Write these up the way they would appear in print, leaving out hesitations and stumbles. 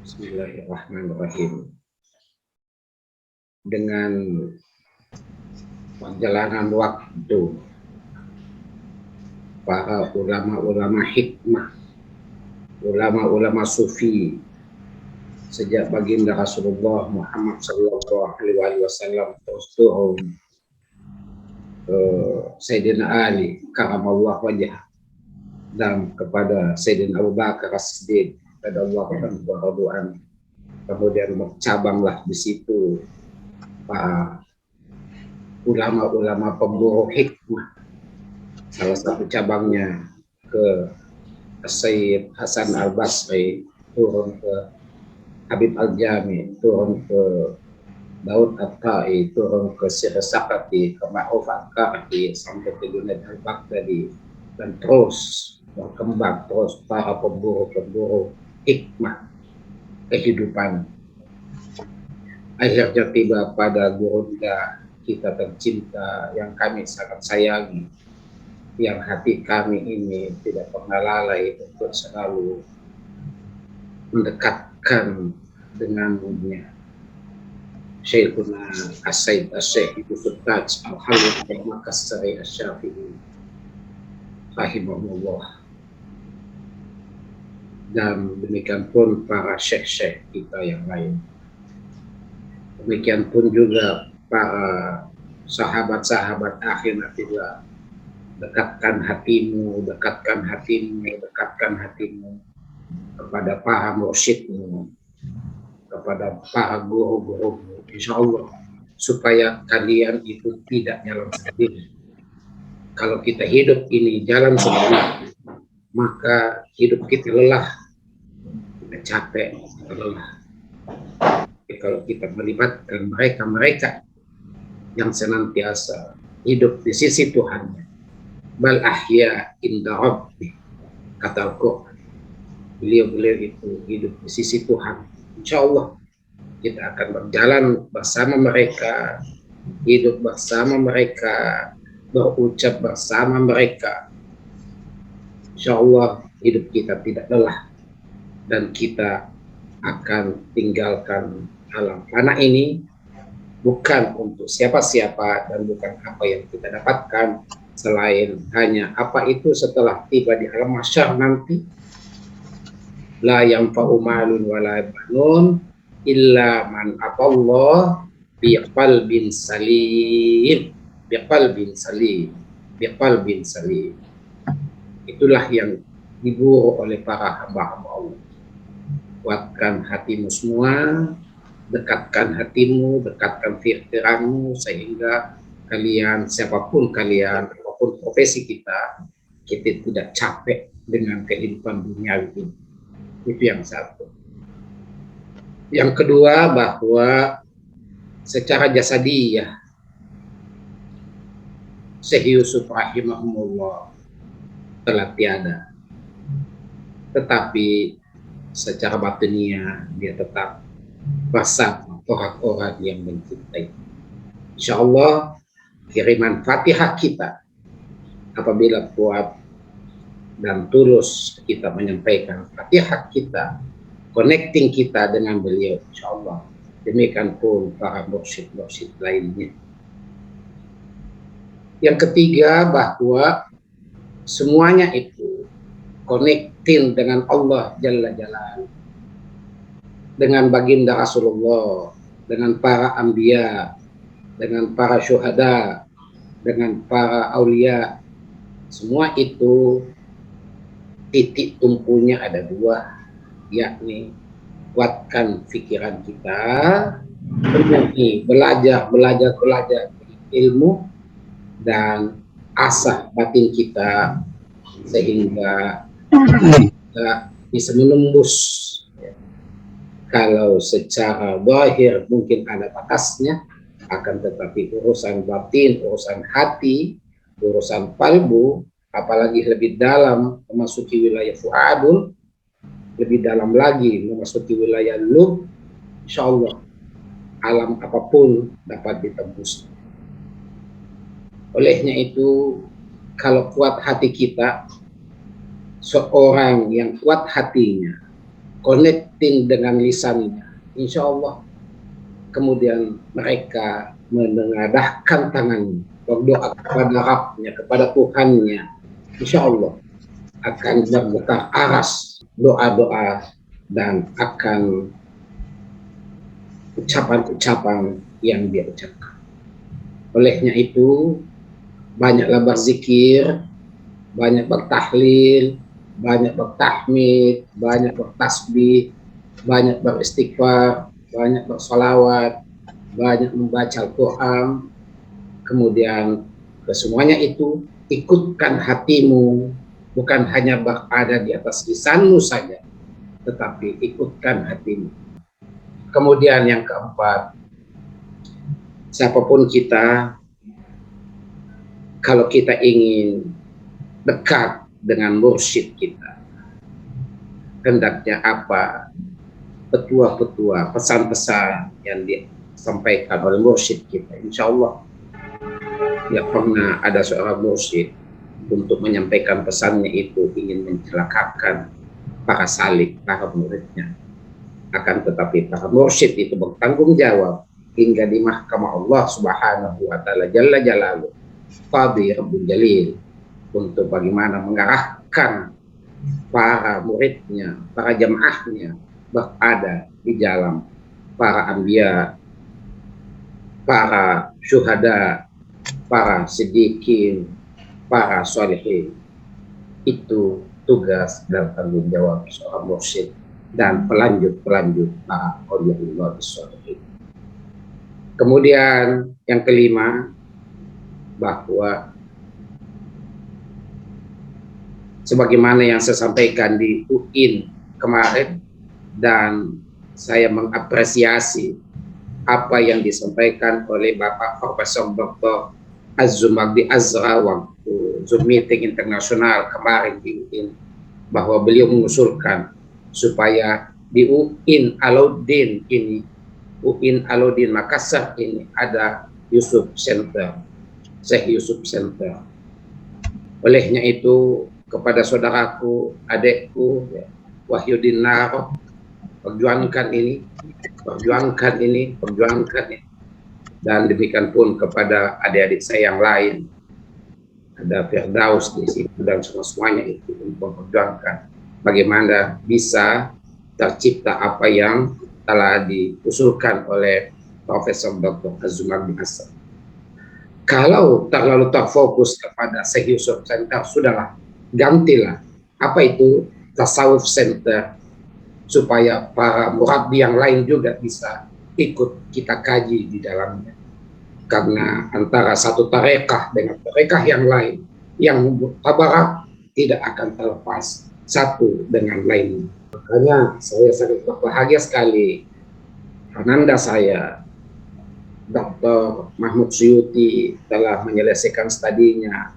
Bismillahirrahmanirrahim. Dengan perjalanan waktu, para ulama-ulama hikmah, ulama-ulama sufi, sejak baginda Rasulullah Muhammad Sallallahu Alaihi Wasallam terus turun Sayyidina Ali karamallah wajah, dan kepada Sayyidina Abu Bakar As-Siddiq radhiyallahu anhu, kemudian bercabanglah di situ para ulama-ulama pemburu hikmah. Salah satu cabangnya ke Sayyid Hasan Al-Basri, turun ke Habib Al-Jami, turun ke Daud At-Tai, turun ke Syekh Sakati, ke Ma'ruf Al-Karhi, sampai ke Junaid Al-Baghdadi, dan terus berkembang terus para pemburu-pemburu hikmah kehidupan. Akhirnya tiba pada gurunda kita tercinta yang kami sangat sayangi, yang hati kami ini tidak pernah lalai untuk selalu mendekatkan dengannya, Syekhuna As-Sayyid As-Syekh Yusuf Taj Al-Halid Al-Makassari Asy-Syafi'i rahimahullah. Dan demikian pun para syekh-syekh kita yang lain. Demikian pun juga para sahabat-sahabat akhirnya, dekatkan hatimu, dekatkan hatimu, dekatkan hatimu kepada para mursyidmu, kepada para guru-gurumu, insya Allah, supaya kalian itu tidak jalan sendiri. Kalau kita hidup ini jalan sendiri, maka hidup kita lelah, kita capek, kita lelah. Tapi kalau kita melibatkan mereka-mereka yang senantiasa hidup di sisi Tuhan, bal ahya inda rabbi, kata Al-Quran, beliau-beliau itu hidup di sisi Tuhan, insya Allah kita akan berjalan bersama mereka, hidup bersama mereka, berucap bersama mereka. Insya Allah hidup kita tidak lelah, dan kita akan tinggalkan alam fana ini bukan untuk siapa-siapa dan bukan apa yang kita dapatkan, selain hanya apa itu setelah tiba di alam mahsyar nanti. La yanfa'u malun wala banun illa man atallah biqalbin salim, biqalbin salim, biqalbin salim. Itulah yang diburu oleh para hamba-hamba Allah. Kuatkan hatimu semua, dekatkan hatimu, dekatkan pikiranmu, sehingga kalian, siapapun kalian, apapun profesi kita tidak capek dengan kehidupan duniawi ini. Itu yang satu. Yang kedua, bahwa secara jasadiyah Syekh Yusuf rahimahumullah telah tiada, tetapi secara batiniah dia tetap bersama orang-orang yang mencintai. Insya Allah kiriman Fatihah kita, apabila kuat dan tulus kita menyampaikan Fatihah kita, connecting kita dengan beliau, insya Allah. Demikian pun para mursyid-mursyid lainnya. Yang ketiga, bahwa semuanya itu connecting dengan Allah Jalla Jalaluhu, dengan baginda Rasulullah, dengan para anbiya, dengan para syuhada, dengan para aulia. Semua itu titik tumpunya ada dua, yakni kuatkan pikiran kita, penuhi belajar ilmu, dan asah batin kita sehingga kita bisa menembus. Kalau secara zahir mungkin ada batasnya, akan tetapi urusan batin, urusan hati, urusan qalbu, apalagi lebih dalam memasuki wilayah fuadul, lebih dalam lagi memasuki wilayah lub, insya Allah alam apapun dapat ditembus. Olehnya itu, kalau kuat hati kita, seorang yang kuat hatinya, connecting dengan lisannya, insya Allah kemudian mereka menengadahkan tangannya, berdoa kepada Rabbnya, kepada Tuhannya, insya Allah akan bergetar aras doa-doa dan akan ucapan-ucapan yang dia ucapkan. Olehnya itu, banyaklah berzikir, banyak bertahlil, banyak bertahmid, banyak bertasbih, banyak beristighfar, banyak bersolawat, banyak membaca Al-Quran. Kemudian kesemuanya itu ikutkan hatimu, bukan hanya berada di atas lisanmu saja, tetapi ikutkan hatimu. Kemudian yang keempat, siapapun kita, kalau kita ingin dekat dengan mursyid kita, hendaknya apa? Petua-petua, pesan-pesan yang disampaikan oleh mursyid kita. Insya Allah, ya pernah ada seorang mursyid untuk menyampaikan pesannya itu ingin mencelakakan para salik, para muridnya. Akan tetapi para mursyid itu bertanggung jawab hingga di mahkamah Allah Subhanahu wa Ta'ala Jalla Jalaluhu, Qadhi Rabbul Jalil, untuk bagaimana mengarahkan para muridnya, para jamaahnya berada di jalan para anbiya, para syuhada, para siddiqin, para sholihin. Itu tugas dan tanggung jawab seorang mursyid dan pelanjut-pelanjut para awliyaullah sholihin. Kemudian yang kelima, bahwa sebagaimana yang saya sampaikan di UIN kemarin, dan saya mengapresiasi apa yang disampaikan oleh Bapak Profesor Dr. Az-Zumardi Azra waktu Zoom meeting internasional kemarin di UIN, bahwa beliau mengusulkan supaya di UIN Alauddin ini, UIN Alauddin Makassar ini ada Yusuf Center, Syekh Yusuf Center. Olehnya itu kepada saudaraku, adekku, ya, Wahyudin Naro, perjuangkan ini. Dan demikian pun kepada adik-adik saya yang lain, ada Firdaus di situ dan semuanya itu untuk memperjuangkan bagaimana bisa tercipta apa yang telah diusulkan oleh Profesor Dr. Az-Zumardi Azra. Kalau terlalu terfokus kepada Syekh Yusuf Center, sudahlah, gantilah. Apa itu Tasawuf Center, supaya para murabbi yang lain juga bisa ikut kita kaji di dalamnya. Karena antara satu tarekah dengan tarekah yang lain, yang mutabarak tidak akan terlepas satu dengan lain. Makanya saya sangat berbahagia sekali, ananda saya Dr. Mahmud Suyuti telah menyelesaikan studinya,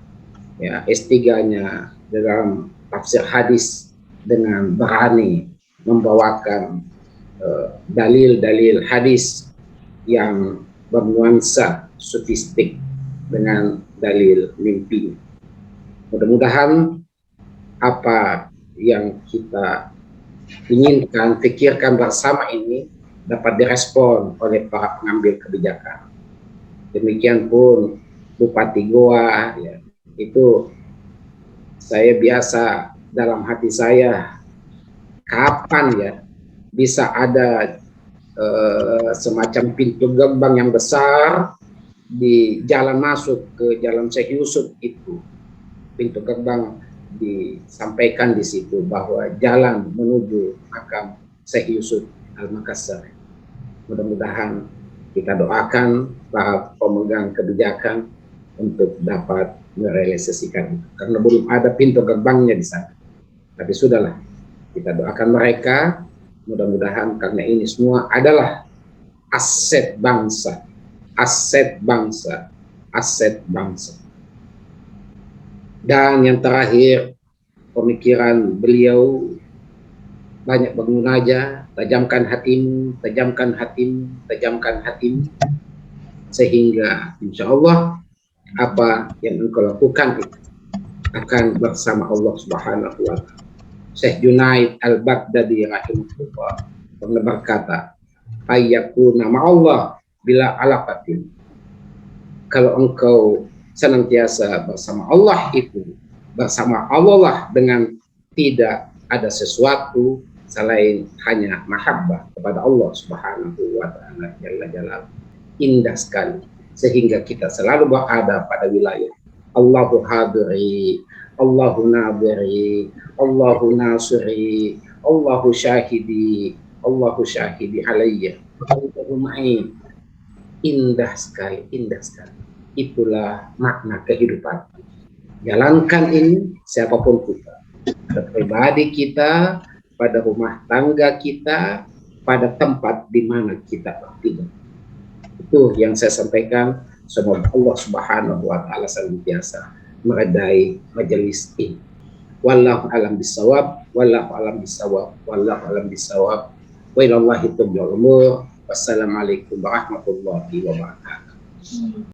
ya, S3-nya dalam tafsir hadis dengan berani membawakan dalil-dalil hadis yang bernuansa sofistik dengan dalil mimpi. Mudah-mudahan apa yang kita inginkan, pikirkan bersama ini dapat direspon oleh para pengambil kebijakan. Demikian pun Bupati Goa, ya, itu saya biasa dalam hati saya, kapan ya bisa ada semacam pintu gerbang yang besar di jalan masuk ke Jalan Syekh Yusuf itu. Pintu gerbang disampaikan di situ bahwa jalan menuju makam Syekh Yusuf Al-Makassar. Mudah-mudahan kita doakan para pemegang kebijakan untuk dapat merealisasikan itu, karena belum ada pintu gerbangnya di sana. Tapi sudahlah, kita doakan mereka, mudah-mudahan, karena ini semua adalah aset bangsa, aset bangsa, aset bangsa. Dan yang terakhir, pemikiran beliau banyak bermunajat, tajamkan hatimu, tajamkan hatimu, tajamkan hatimu, sehingga insya Allah apa yang engkau lakukan itu akan bersama Allah Subhanahu wa Ta'ala. Syekh Junaid Al-Baghdadi rahimahullah pernah berkata, ayyakuna ma'allah bila alaqatin. Kalau engkau senantiasa bersama Allah itu, bersama Allah lah dengan tidak ada sesuatu selain hanya mahabbah kepada Allah Subhanahu wa taala jalla jalaluhu. Indah sekali sehingga kita selalu berada pada wilayah Allahu hadiri, Allahu nadiri, Allahu nasiri, Allahu syahidi, Allahu syahidi alayya, Allahu ma'in. Indah sekali, indah sekali. Itulah makna kehidupan. Jalankan ini siapapun kita, pada pribadi kita, pada rumah tangga kita, pada tempat di mana kita bertindak. Itu yang saya sampaikan. Semoga Allah Subhanahu wa taala senantiasa meredai majelis ini. Wallahu alam bisawab, wallahu alam bisawab, wallahu alam bisawab. Wa ilallahi tubul umur. Wassalamualaikum warahmatullahi wabarakatuh.